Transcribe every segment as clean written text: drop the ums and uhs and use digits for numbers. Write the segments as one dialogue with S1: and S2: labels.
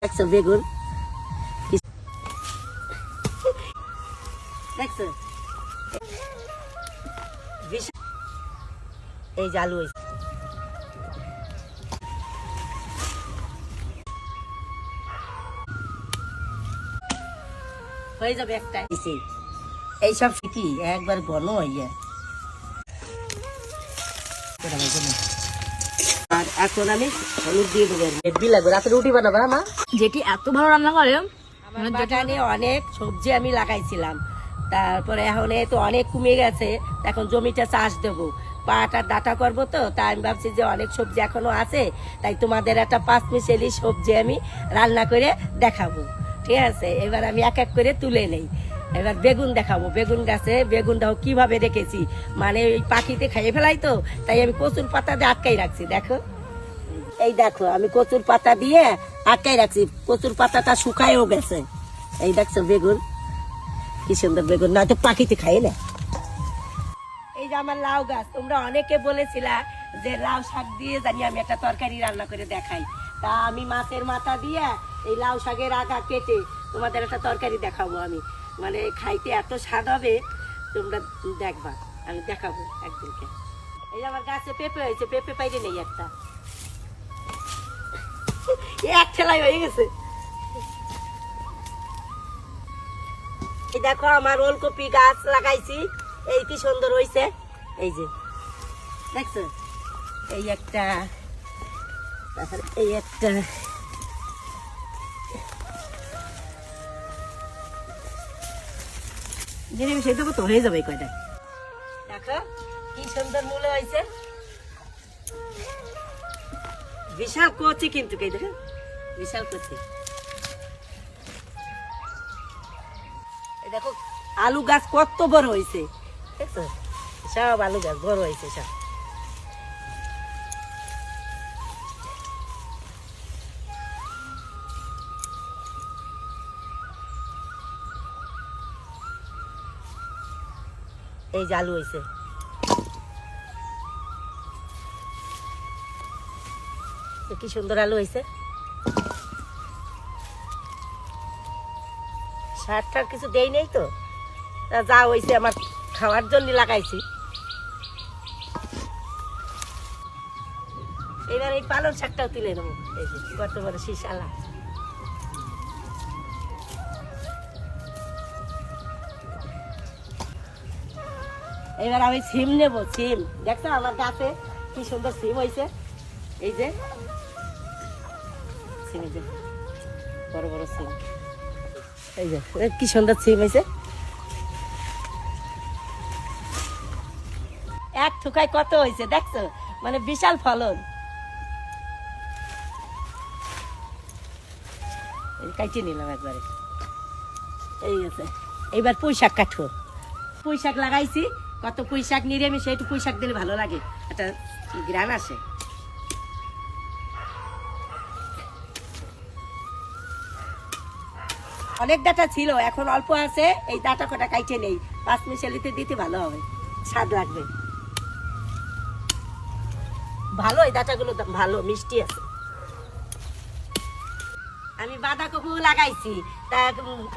S1: দেখছো বেগুন দেখছো এই যে আলু হয়ে যাবে একটা এইসব কি একবার ঘন হইয়া আর এখন আমি হলুদ দিয়ে দেবো হেডবি লাগবে রাতে রুটি বানাবো মা
S2: যেটি এত ভালো রান্না করে
S1: আমার বাগানে অনেক সবজি আমি লাগাইছিলাম, তারপরে এখন তো অনেক কমে গেছে, এখন জমিটা চাষ দেবো, পাটার ডাটা করবো, তো তাই আমি ভাবছি যে অনেক সবজি এখনো আছে, তাই তোমাদের একটা পাঁচমিশালি সবজি আমি রান্না করে দেখাবো। ঠিক আছে, এবার আমি এক এক করে তুলে নেই। এবার বেগুন দেখাবো, বেগুন গাছে বেগুনটাও কিভাবে রেখেছি, মানে ওই পাখিতে খাইয়ে ফেলাই, তো তাই আমি কচুর পাতা দিয়ে আটকাই রাখছি। দেখো এই দেখো আমি কচুর পাতা দিয়ে আটকাই রাখছি, কচুর পাতাটা শুকায়ও গেছে। এই দেখছো বেগুন কি সুন্দর বেগুন, না তো পাখিতে খাই না। এই যে আমার লাউ গাছ, তোমরা অনেকে বলেছিলা যে লাউ শাক দিয়ে জানি আমি একটা তরকারি রান্না করে দেখাই, তা আমি মাছের মাথা দিয়ে এই লাউ শাকের আগা কেটে তোমাদের একটা তরকারি দেখাবো আমি, মানে খাইতে এত স্বাদ হবে, তোমরা দেখবা, আমি দেখাবো একদিনকে। এই আমার গাছে পেঁপে হয়েছে, পেঁপে পাইলে নেই একটা, এক ঠেলাই হয়ে গেছে। এই দেখো আমার ওলকপি গাছ লাগাইছি, এই কি সুন্দর হয়েছে, এই যে দেখছো, এই একটা, এই একটা, সেই দেবো তো হয়ে যাবে কয়টা। দেখো কি সুন্দর মূল হয়েছে, বিশাল কচি কিন্তু, কে দেখেন বিশাল কচি। দেখো আলু গাছ কত বড় হয়েছে, দেখছো সব আলু গাছ বড় হয়েছে সব। এই যে আলু হয়েছে, কি সুন্দর আলু হয়েছে। সার টার কিছু দেই নেই তো, যা হয়েছে আমার খাওয়ার জন্য লাগাইছি। এবার এই পালং শাকটাও তুলে নেবো, এই যে কত বড় শীষালা। এবার আমি সিম নেব, সিম দেখছো আমার গাছে কি সুন্দর সিম হয়েছে, এই যে সিম, এই যে বড় বড় সিম, এই যে কি সুন্দর সিম হয়েছে। এক থুকায় কত হয়েছে দেখছো, মানে বিশাল ফলন। কাটিয়ে নিলাম একবারে, এই আছে। এইবার পুঁই শাক কাটবো, পুঁই শাক লাগাইছি, কত পুঁই শাক নিরামিষ, একটু পুঁই শাক দিলে ভালো লাগে, একটা গ্রান আসে। অনেক ডাটা ছিল, এখন অল্প আছে, এই ডাটা কটা কাইটে নেই, পাঁচমিশালিতে দিতে ভালো হবে, স্বাদ লাগবে ভালো, এই ডাটাগুলো ভালো মিষ্টি আছে। আমি বাঁধাকপি লাগাইছি, তা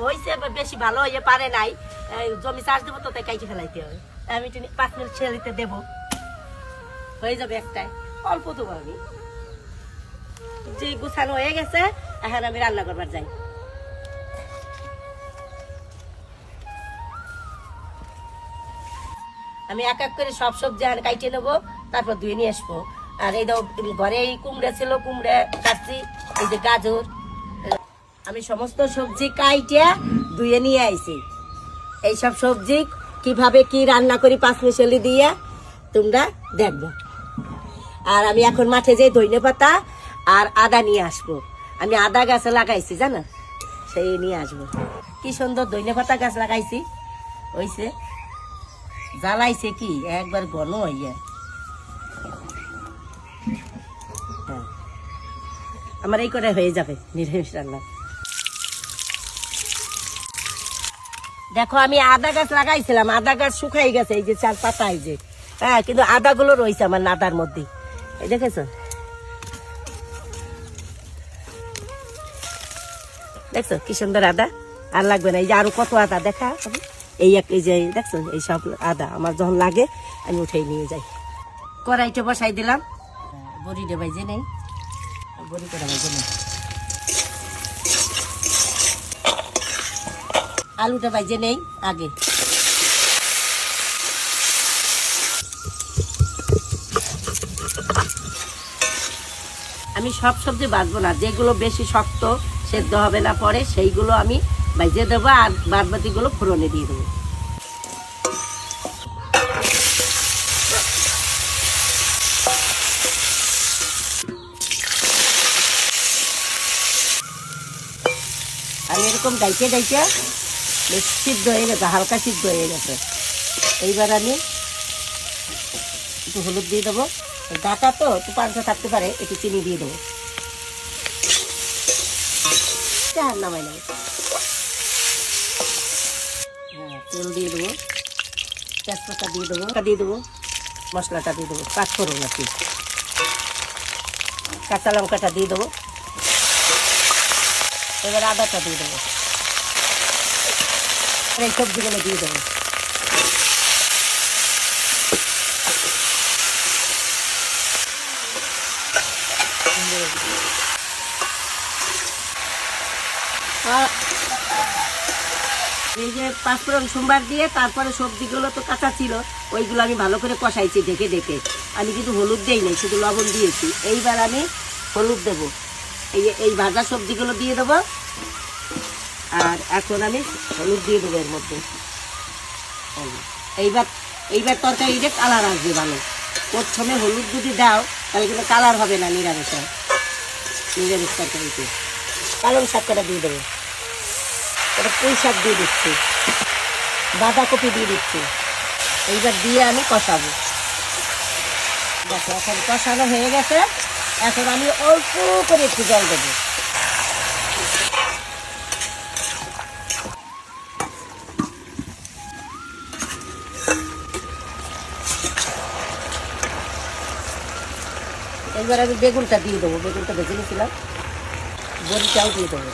S1: হয়েছে বেশি ভালো হয়ে পারে নাই, জমি চাষ দেবো তো তাই কাইটে ফেলাইতে হবে, আমি 5মিশালিতে দেবো, হয়ে যাবে একটাই, অল্প দেবো আমি। যে গুছানো হয়ে গেছে, এখন আমি রান্না করবার যাই। আমি এক এক করে সব সবজি আর কাইটে নেবো, তারপর ধুয়ে নিয়ে আসবো। আর এই ঘরে এই কুমড়া ছিল, কুমড়া কাটছি, এই যে গাজর, আমি সমস্ত সবজি কাইটে ধুয়ে নিয়ে আইছি। এইসব সবজি কিভাবে কি রান্না করি পাঁচমিশালি দিয়ে তোমরা দেখবো। আর আমি এখন মাঠে যেয়ে ধইনে পাতা আর আদা নিয়ে আসবো, আমি আদা গাছ লাগাইছি জানো, সেই নিয়ে আসবো। কি সুন্দর ধইনে পাতা গাছ লাগাইছি, হইছে জ্বালাইছে কি একবার ঘন হইয়া। আমার এই করে হয়ে যাবে নিরামিষ রান্না। দেখো আমি আদা গাছ লাগাইছিলাম, আদা গাছ শুকাই গেছে, এই যে চার পাতা, এই যে হ্যাঁ, কিন্তু আদাগুলো রয়েছে আমার নাদার মধ্যে, এই দেখেছো। দেখছো কি সুন্দর আদা, আর লাগবে না। এই যে আরো কত আদা দেখা, এই যে দেখছো এই সব আদা আমার যখন লাগে আমি উঠেই নিয়ে যাই। কড়াইটা বসাই দিলাম, বড়িটা ভাইজে নেই, বড়ি করে ভাইজে নেই, আলুটা ভাইজে নেই আগে। আমি সব সবজি বাঁচবো না, যেগুলো বেশি শক্ত সেদ্ধ হবে না পরে সেইগুলো আমি ভাইজে দেবো, আর বাদ বাকিগুলো ফোড়নে দিয়ে দেবো। আমি এরকম ডাইকে ডাইকে বেশ সিদ্ধ হয়ে গেছে, হালকা সিদ্ধ হয়ে গেছে। এইবার আমি একটু হলুদ দিয়ে দেবো, ডাটা তো একটু পাঁচটা থাকতে পারে, একটু চিনি দিয়ে দেবো, আর নামাই নেবো। হ্যাঁ, তেল দিয়ে দেবো, তেজপাতা দিয়ে দেবো, মশলাটা দিয়ে দেবো, পাঁচফোড়ন নাকি, কাঁচা লঙ্কাটা দিয়ে দেবো। এবার আদাটা দিয়ে দেবো, এই সবজিগুলো দিয়ে দেবো। এই যে পাঁচফোড়ন সোমবার দিয়ে তারপরে সবজিগুলো তো কাঁচা ছিল, ওইগুলো আমি ভালো করে কষাইছি ঢেকে ঢেকে। আমি কিন্তু হলুদ দেই নাই, শুধু লবণ দিয়েছি। এইবার আমি হলুদ দেবো, এই ভাজা সবজিগুলো দিয়ে দেবো। আর এখন আমি হলুদ দিয়ে দেবো এর মধ্যে। এইবার তরকারিটা কালার আসবে ভালো। প্রথমে হলুদ যদি দাও তাহলে কিন্তু কালার হবে না নিরামিষ তরকারিতে। পালং শাকটা দিয়ে দেবো, এটা পুঁই শাক দিয়ে দিচ্ছি, বাঁধাকপি দিয়ে দিচ্ছি। এইবার দিয়ে আমি কষাবো। দেখো এখন কষানো হয়ে গেছে, এখন আমি অল্প করে একটু জল দেবো। এবার আমি বেগুনটা দিয়ে দেবো, বেগুনটা ভেজে নিয়েছিলাম, বড়িটাও দিয়ে দেবো।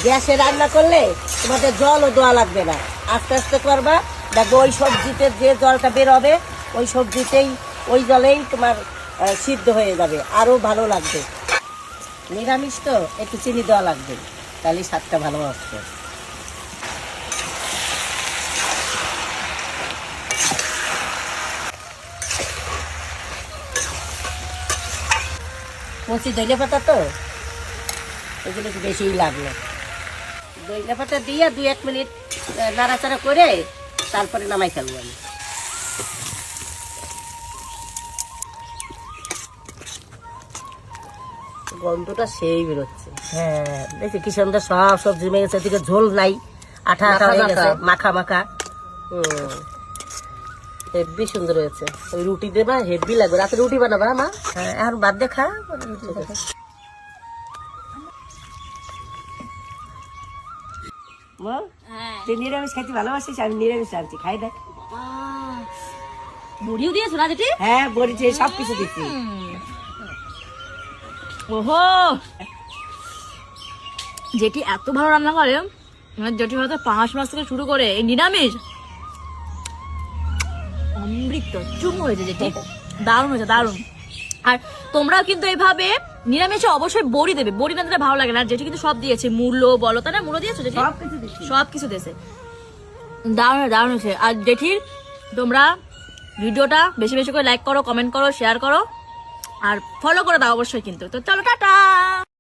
S1: গ্যাসে রান্না করলে তোমাদের জলও দেওয়া লাগবে না, আস্তে আস্তে করবা, দেখবো ওই সবজিতে যে জলটা বেরোবে ওই সবজিতেই ওই জলেই তোমার সিদ্ধ হয়ে যাবে, আরও ভালো লাগবে। নিরামিষ তো একটু চিনি দেওয়া লাগবে, তাহলে স্বাদটা ভালো আসবে। কচি ধনে পাতা তো এগুলো একটু বেশিই লাগলো। ধনে পাতা দিয়ে 2-1 মিনিট নাড়াচাড়া করে তারপরে নামাই ফেলবো আমি। গন্ধটা সেই বেরোচ্ছে। হ্যাঁ দেখছি কি সুন্দর সব সবজি জমে গেছে, এদিকে ঝোল নাই, আঠা আঠা হয়ে গেছে, মাখা মাখা। হেভি সুন্দর হয়েছে। ওই রুটি দেবা, হেভি লাগবে। রাতে রুটি বানাবা মা? হ্যাঁ, এখন বাদ দে খা। তুই নিরামিষ খাইতে ভালোবাসিস, আমি নিরামিষ আনছি, খাই দেখ।
S2: বড়িও দিয়েছো না যেটি?
S1: হ্যাঁ বড়ি সব কিছু দিচ্ছি।
S2: ওহো, যেটি এত ভালো রান্না করে, মানে যেটি হয়তো 5 মাস থেকে শুরু করে এই নিরামিষ অমৃত চুমু হয়েছে, যেটি দারুণ হয়েছে, দারুণ। আর তোমরাও কিন্তু এইভাবে নিরামিষে অবশ্যই বড়ি দেবে, বড়ি না দিলে ভালো লাগে না। যেটি কিন্তু সব দিয়েছে, মূলো বলো, তাই না? মূলো দিয়েছো যেটি? সব কিছু দিয়েছে, দারুণ দারুণ হয়েছে। আর জেঠির তোমরা ভিডিওটা বেশি বেশি করে লাইক করো, কমেন্ট করো, শেয়ার করো, আর ফলো করে দাও অবশ্যই কিন্তু। তো চলো টাটা।